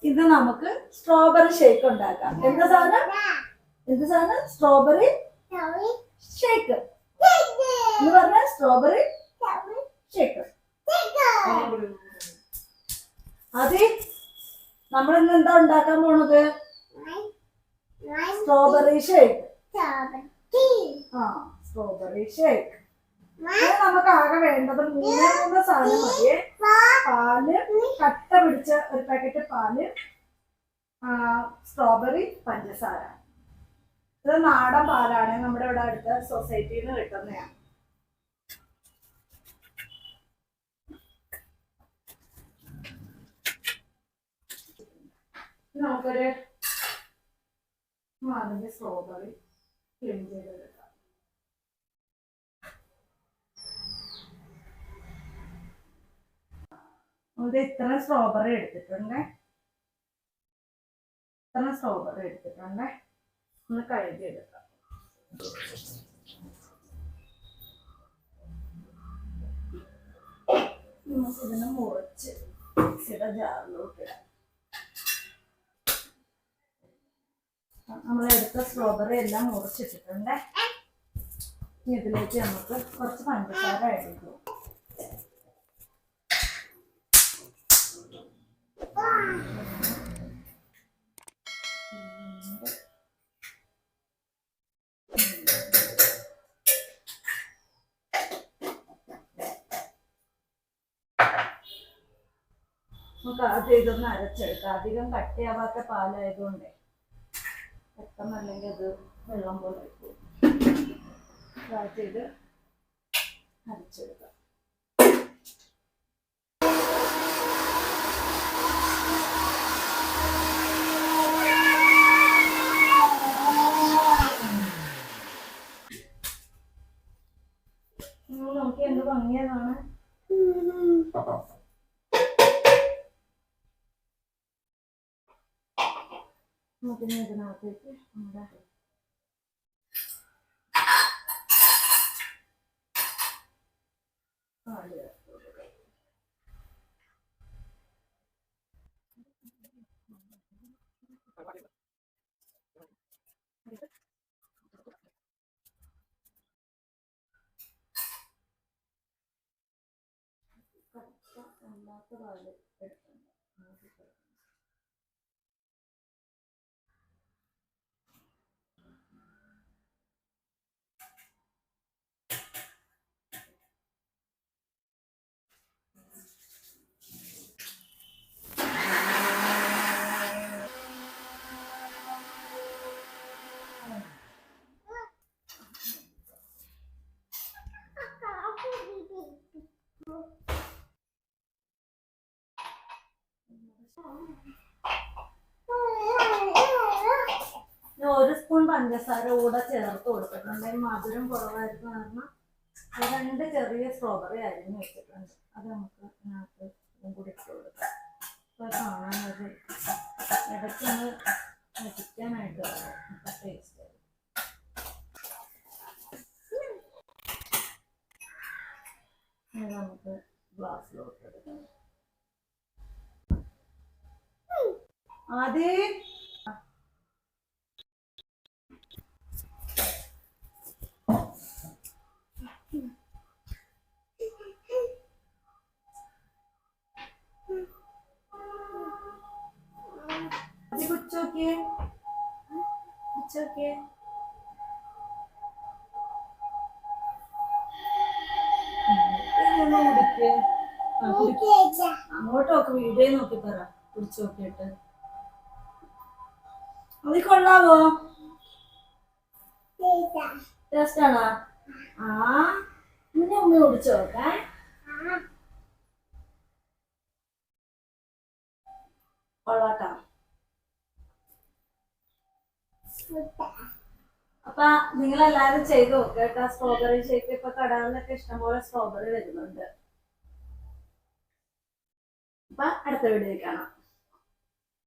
ഇത് നമുക്ക് strawberry shake ഉണ്ടാക്കാം. എന്താ സാധനം സ്ട്രോബെറി ഷേക്ക് എന്ന് പറഞ്ഞ സ്ട്രോബെറി ഷേക്ക്. അതെ, നമ്മളിന്ന് എന്താ ഉണ്ടാക്കാൻ പോണത്? Strawberry shake. Strawberry shake. നമുക്ക് ആകെ വേണ്ടത് മൂന്ന് സാധനം മതിയേ. പാല്, കട്ട പിടിച്ച ഒരു പാക്കറ്റ് പാല്, സ്ട്രോബെറി, പഞ്ചസാര. ഇത് നാടൻ പാലാണ്, നമ്മുടെ ഇവിടെ അടുത്ത സൊസൈറ്റിയിൽ നിന്ന് കിട്ടുന്നതാണ്. നമുക്കൊരു 4 സ്ട്രോബെറി ക്ലീൻ ചെയ്തെടുക്കാം. ഇത്ര സ്ട്രോബെറി എടുത്തിട്ടുണ്ട്. ഒന്ന് കഴുകിയെടുക്കാം. നമുക്കിതിനെ മുറിച്ച് മിക്സിയുടെ ജാറിലോട്ട് ഇടാം. നമ്മളെടുത്ത സ്ട്രോബെറി എല്ലാം മുറിച്ചിട്ടിട്ടുണ്ട്. ഇതിലേക്ക് നമുക്ക് കുറച്ച് പഞ്ചസാര ഇടും. നമുക്ക് ആദ്യം ഇതൊന്ന് അരച്ചെടുക്കാം. അധികം കട്ടിയാവാത്ത പാലായതുകൊണ്ട് പെട്ടെന്നല്ലെങ്കിൽ അത് വെള്ളം പോലെ വെക്കും. ആദ്യം ഇത് അരച്ചെടുക്കാം. നമുക്ക് എന്ത് ഭംഗിയതാണ്. നമുക്കിനി ഇതിനകത്തേക്ക് നമ്മുടെ അല്ലാത്ത പാല് എടുക്കണം. ഒരു സ്പൂൺ പഞ്ചസാര കൂടെ ചേർത്ത് കൊടുത്തിട്ടുണ്ട്. മധുരം കുറവായിരുന്നു കാരണം 2 ചെറിയ സ്ട്രോബെറി അരിഞ്ഞ് വെച്ചിട്ടുണ്ട്. അത് നമുക്ക് ഇതിനകത്ത് കൂടി ഇട്ട് കൊടുക്കാം. അപ്പോൾ കാണാനൊരു ഇടയ്ക്കൊന്ന് വെച്ചിക്കാനായിട്ട് ടേസ്റ്റ്. നമുക്ക് ഗ്ലാസ്സിലോട്ട് എടുക്കാം. ആദ്യം കുച്ചോക്കിയേ അങ്ങോട്ടൊക്കെ വീഡിയോ നോക്കി പറ. കുടിച്ചു നോക്കിയിട്ട് അത് കൊള്ളാവോ? ടേസ്റ്റ് ആണോ? പിന്നെ ഉമ്മ കുടിച്ചു നോക്കേ. കൊള്ളാട്ടോ. അപ്പൊ നിങ്ങളെല്ലാരും ചെയ്ത് നോക്കുക കേട്ടോ. സ്ട്രോബെറി ഷേക്ക് ഇപ്പൊ കടകളിലൊക്കെ ഇഷ്ടംപോലെ സ്ട്രോബെറി വരുന്നുണ്ട്. അപ്പൊ അടുത്ത വീഡിയോ കാണാം.